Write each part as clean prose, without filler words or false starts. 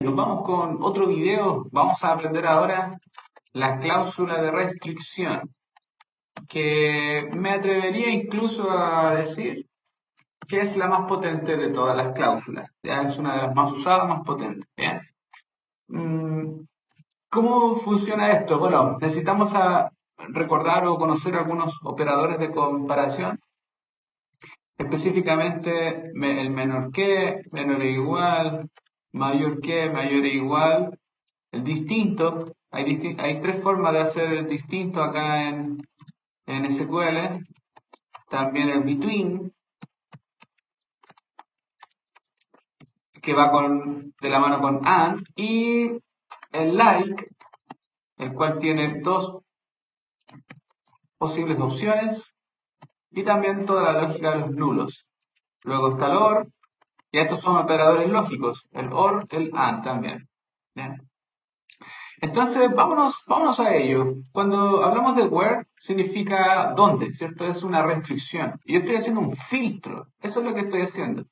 Nos vamos con otro video. Vamos a aprender ahora la cláusula de restricción, que me atrevería incluso a decir que es la más potente de todas las cláusulas. Ya es una de las más usadas, más potentes. ¿Bien? Mm, ¿Cómo funciona esto? Bueno, necesitamos recordar o conocer algunos operadores de comparación, específicamente el menor que, menor e igual, mayor que, mayor e igual. El distinto, hay tres formas de hacer el distinto acá en SQL. También el between, que va de la mano con and. Y el like, el cual tiene dos posibles opciones. Y también toda la lógica de los nulos. Luego está el or, y estos son operadores lógicos. El or, el and también. ¿Bien? Entonces, vámonos a ello. Cuando hablamos de where, significa dónde, ¿cierto? Es una restricción. Y yo estoy haciendo un filtro. Eso es lo que estoy haciendo.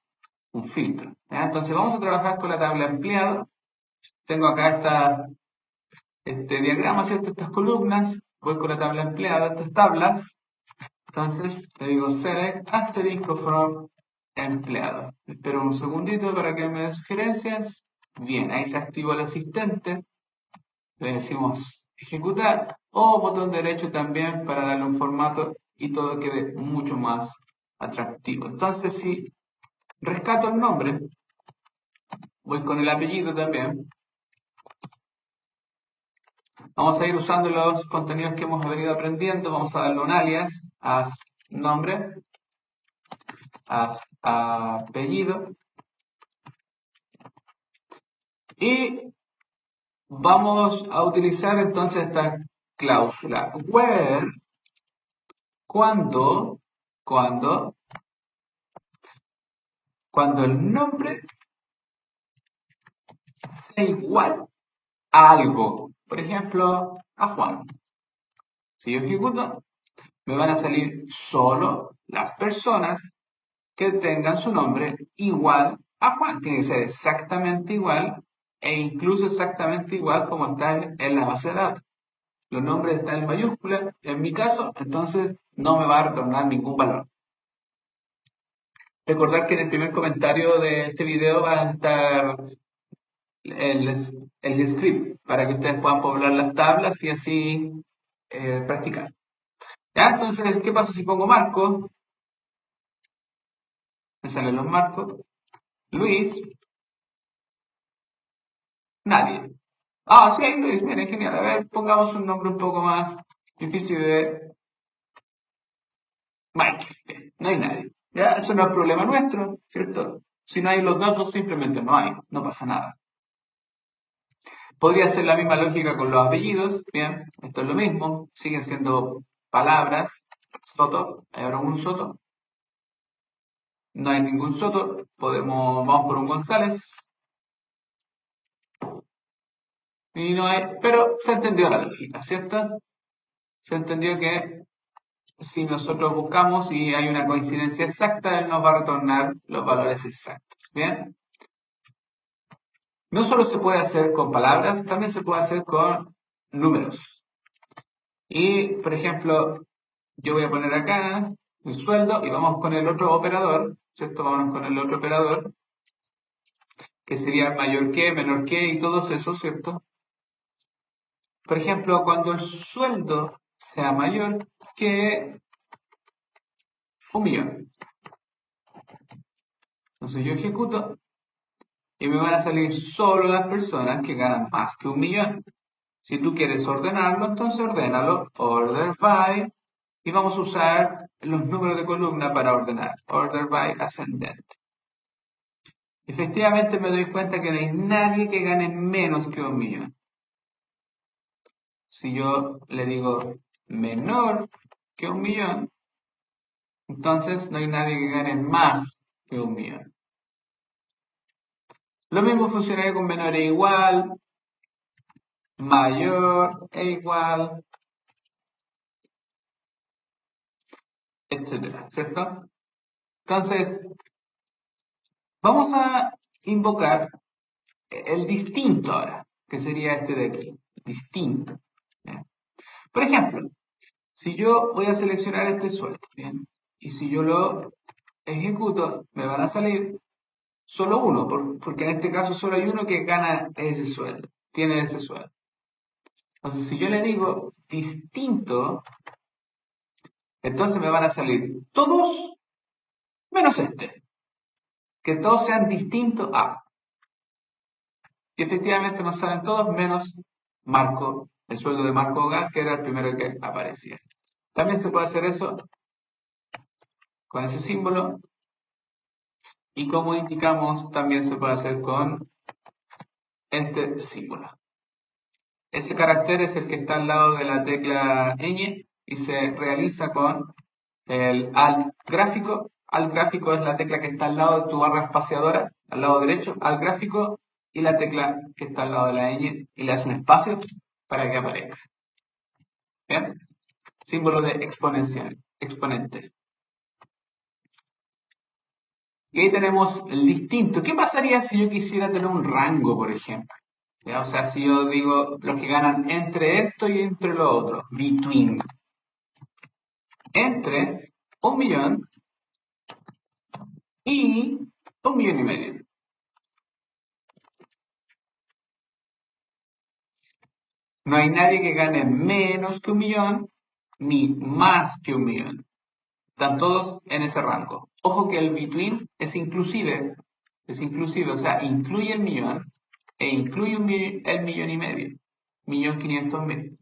Un filtro. ¿Ya? Entonces, vamos a trabajar con la tabla empleado. Tengo acá este diagrama, ¿cierto? Estas columnas. Voy con la tabla empleada, estas tablas. Entonces, le digo select asterisco from empleado. Espero un segundito para que me dé sugerencias. Bien, ahí se activó el asistente. Le decimos ejecutar o botón derecho también para darle un formato y todo quede mucho más atractivo. Entonces, si rescato el nombre, voy con el apellido también. Vamos a ir usando los contenidos que hemos venido aprendiendo. Vamos a darle un alias, as nombre, as apellido. Y vamos a utilizar entonces esta cláusula where cuando, cuando, cuando el nombre sea igual a algo. Por ejemplo, a Juan. Si yo ejecuto, me van a salir solo las personas que tengan su nombre igual a Juan. Tiene que ser exactamente igual e incluso exactamente igual como está en la base de datos. Los nombres están en mayúscula, en mi caso, entonces no me va a retornar ningún valor. Recordar que en el primer comentario de este video va a estar el script para que ustedes puedan poblar las tablas y así practicar. ¿Ya? Entonces, ¿qué pasa si pongo Marco? Me salen los marcos. Luis, nadie. Ah, sí, Luis, miren, genial. A ver, pongamos un nombre un poco más difícil de Mike. Bien, no hay nadie. ¿Ya? Eso no es problema nuestro, ¿cierto? Si no hay los datos, simplemente no hay, no pasa nada. Podría ser la misma lógica con los apellidos. Bien, esto es lo mismo. Siguen siendo palabras. Soto, ¿hay algún Soto? No hay ningún Soto. Vamos por un González. Y no hay, pero se entendió la lógica, ¿cierto? Se entendió que si nosotros buscamos y hay una coincidencia exacta, él nos va a retornar los valores exactos. ¿Bien? No solo se puede hacer con palabras, también se puede hacer con números. Y, por ejemplo, yo voy a poner acá el sueldo y vamos con el otro operador, ¿cierto? Vamos con el otro operador, que sería mayor que, menor que y todos esos, ¿cierto? Por ejemplo, cuando el sueldo sea mayor que 1.000.000. Entonces yo ejecuto y me van a salir solo las personas que ganan más que 1.000.000. Si tú quieres ordenarlo, entonces ordénalo, order by, y vamos a usar los números de columna para ordenar, order by ascendente. Efectivamente me doy cuenta que no hay nadie que gane menos que 1.000.000. Si yo le digo menor que 1.000.000, entonces no hay nadie que gane más que 1.000.000. Lo mismo funcionaría con menor e igual, mayor e igual, etcétera, ¿cierto? Entonces, vamos a invocar el distinto ahora, que sería este de aquí, distinto. ¿Bien? Por ejemplo, si yo voy a seleccionar este sueldo, ¿bien? Y si yo lo ejecuto, me van a salir solo uno, porque en este caso solo hay uno que gana ese sueldo, tiene ese sueldo. Entonces, si yo le digo distinto, entonces me van a salir todos menos este, que todos sean distintos a. Y efectivamente nos salen todos menos Marco, el sueldo de Marco Gas, que era el primero que aparecía. También se puede hacer eso con ese símbolo. Y como indicamos, también se puede hacer con este símbolo. Ese carácter es el que está al lado de la tecla ñ y se realiza con el Alt gráfico. Alt gráfico es la tecla que está al lado de tu barra espaciadora, al lado derecho, Alt gráfico, y la tecla que está al lado de la ñ y le das un espacio para que aparezca. ¿Bien? Símbolo de exponencial, exponente. Y ahí tenemos el distinto. ¿Qué pasaría si yo quisiera tener un rango, por ejemplo? ¿Ya? O sea, si yo digo los que ganan entre esto y entre lo otro, between, entre 1.000.000 y 1.500.000. No hay nadie que gane menos que 1.000.000 ni más que 1.000.000. Están todos en ese rango. Ojo que el between es inclusive, o sea, incluye el millón e incluye el 1.500.000, 1.500.000.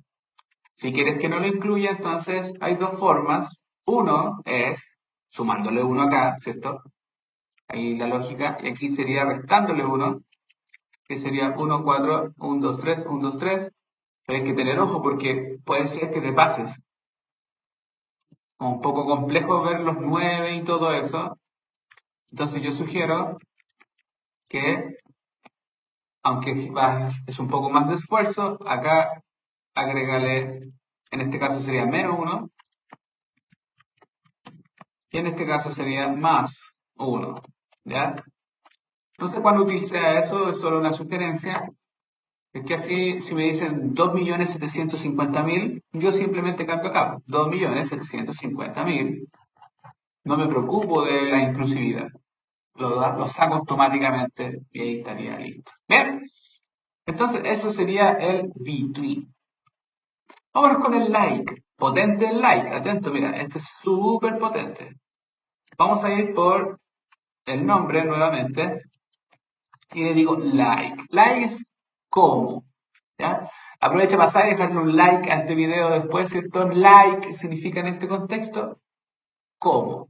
Si quieres que no lo incluya, entonces hay dos formas. Uno es sumándole uno acá, ¿cierto? Ahí la lógica, y aquí sería restándole uno, que sería 1, 4, 1, 2, 3, 1, 2, 3. Pero hay que tener ojo porque puede ser que te pases. Un poco complejo ver los 9 y todo eso. Entonces yo sugiero que, aunque es un poco más de esfuerzo, acá agrégale, en este caso sería menos 1, y en este caso sería más 1. ¿Ya? No sé cuándo utilicé eso, es solo una sugerencia. Es que así, si me dicen 2.750.000, yo simplemente cambio acá. 2.750.000. No me preocupo de la inclusividad. Lo saco automáticamente y ahí estaría listo. Bien, entonces eso sería el between. Vámonos con el like. Potente el like. Atento, mira, este es súper potente. Vamos a ir por el nombre nuevamente y le digo like. Like es como. ¿Ya? Aprovecha para pasar y dejarle un like a este video después, ¿cierto? Like significa en este contexto como.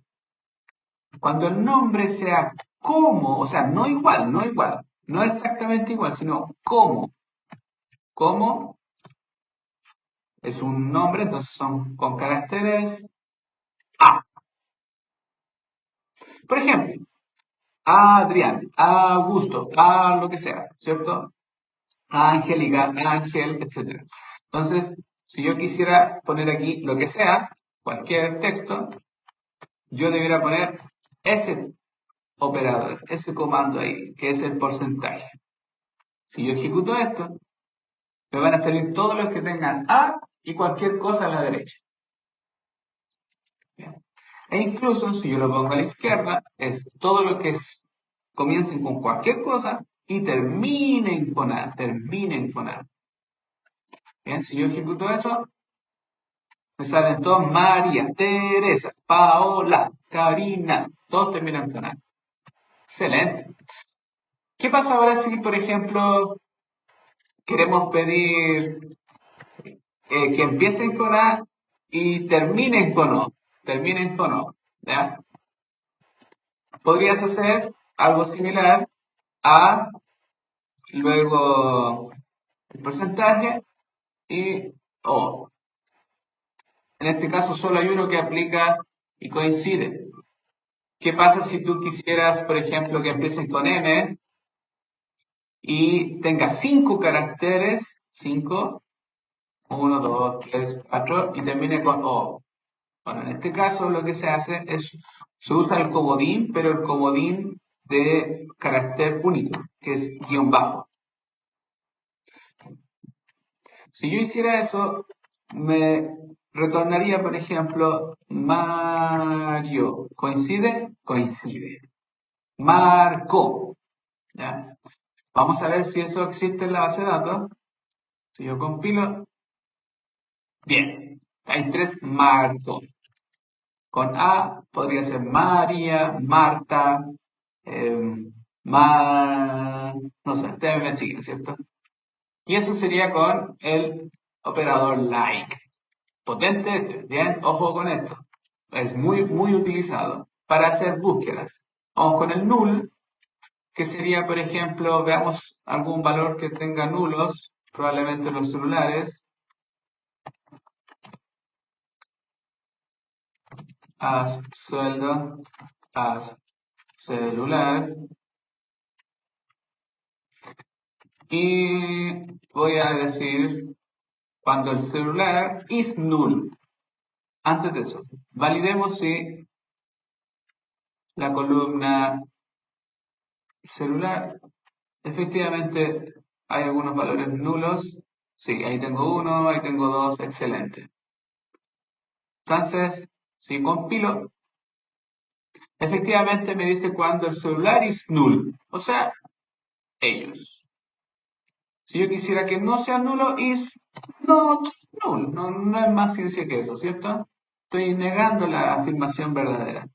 Cuando el nombre sea como, o sea, no igual, no exactamente igual, sino como. Como es un nombre, entonces son con caracteres A. Por ejemplo, a Adrián, a Augusto, a lo que sea, ¿cierto? A Angélica, a Ángel, etc. Entonces, si yo quisiera poner aquí lo que sea, cualquier texto, yo debería poner este operador, ese comando ahí, que es el porcentaje. Si yo ejecuto esto, me van a salir todos los que tengan A y cualquier cosa a la derecha. Bien. E incluso si yo lo pongo a la izquierda, es todo lo que comiencen con cualquier cosa y terminen con A, terminen con A. Bien, si yo ejecuto eso, me salen todos María, Teresa, Paola, Karina, todos terminan con A. Excelente. ¿Qué pasa ahora si, por ejemplo, queremos pedir que empiecen con A y terminen con O? Terminen con O, ¿ya? Podrías hacer algo similar a luego el porcentaje y O. En este caso solo hay uno que aplica y coincide. ¿Qué pasa si tú quisieras, por ejemplo, que empiecen con M y tenga 5 caracteres, 5, 1, 2, 3, 4 y termine con O? Bueno, en este caso lo que se hace es, se usa el comodín, pero el comodín de carácter único, que es guión bajo. Si yo hiciera eso, me retornaría, por ejemplo, Mario. ¿Coincide? Coincide. Marcó. ¿Ya? Vamos a ver si eso existe en la base de datos. Si yo compilo, bien, hay tres Marco. Con A podría ser María, Marta, no sé, ustedes me siguen, ¿cierto? Y eso sería con el operador like. Potente este, bien, ojo con esto. Es muy, muy utilizado para hacer búsquedas. Vamos con el null, que sería, por ejemplo, veamos algún valor que tenga nulos, probablemente los celulares. Haz sueldo, haz celular. Y voy a decir cuando el celular is null. Antes de eso, validemos si la columna celular, efectivamente hay algunos valores nulos. Sí, ahí tengo uno, ahí tengo dos, excelente. Entonces, si compilo, efectivamente me dice cuando el celular is null, o sea, ellos. Si yo quisiera que no sea nulo, is not null. No, no es más ciencia que eso, ¿cierto? Estoy negando la afirmación verdadera.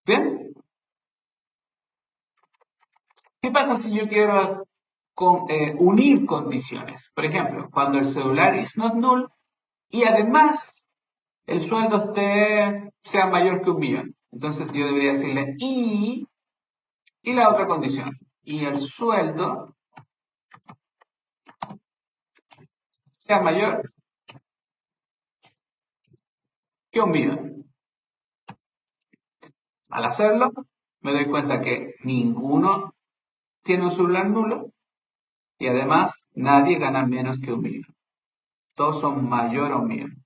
¿Bien? ¿Qué pasa si yo quiero unir condiciones? Por ejemplo, cuando el celular is not null y además el sueldo sea mayor que 1.000.000. Entonces yo debería decirle y la otra condición. Y el sueldo sea mayor que 1.000.000. Al hacerlo, me doy cuenta que ninguno tiene un celular nulo y además nadie gana menos que 1.000.000. Todos son mayor a 1.000.000.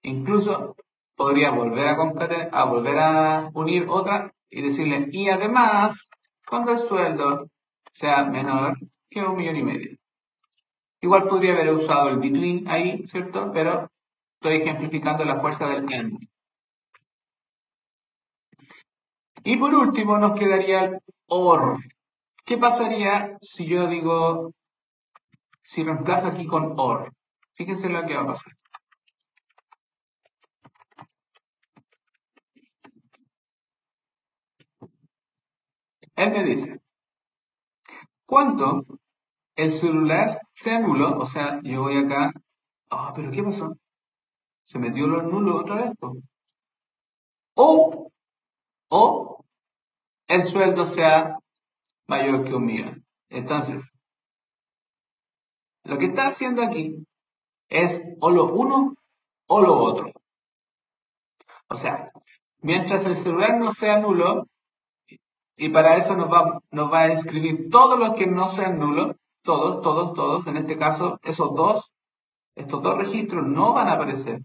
Incluso podría volver a unir otra y decirle, y además, cuando el sueldo sea menor que 1.500.000. Igual podría haber usado el between ahí, ¿cierto? Pero estoy ejemplificando la fuerza del and. Y por último nos quedaría el or. ¿Qué pasaría si yo digo, si reemplazo aquí con or? Fíjense lo que va a pasar. Él me dice, cuando el celular sea nulo, o sea, yo voy acá, pero ¿qué pasó? Se metió los nulos otra vez, po. O, o el sueldo sea mayor que 1.000.000. Entonces, lo que está haciendo aquí es o lo uno o lo otro. O sea, mientras el celular no sea nulo, y para eso nos va a escribir todos los que no sean nulos, todos, todos, todos, en este caso, estos dos registros no van a aparecer.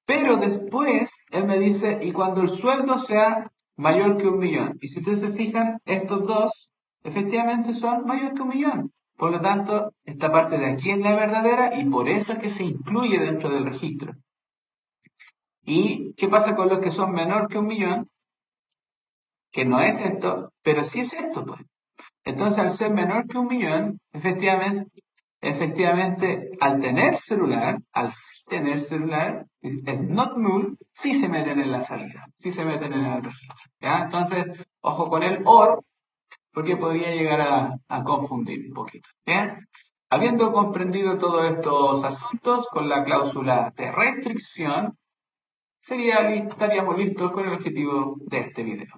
Pero después él me dice, y cuando el sueldo sea mayor que 1.000.000. Y si ustedes se fijan, estos dos efectivamente son mayor que 1.000.000. Por lo tanto, esta parte de aquí es la verdadera y por eso es que se incluye dentro del registro. ¿Y qué pasa con los que son menor que 1.000.000? Que no es esto, pero sí es esto, pues. Entonces, al ser menor que 1.000.000, efectivamente, al tener celular, es not null, sí se meten en la salida, sí se meten en el registro. ¿Ya? Entonces, ojo con el OR, porque podría llegar a confundir un poquito. ¿Bien? Habiendo comprendido todos estos asuntos con la cláusula de restricción, estaríamos listos con el objetivo de este video.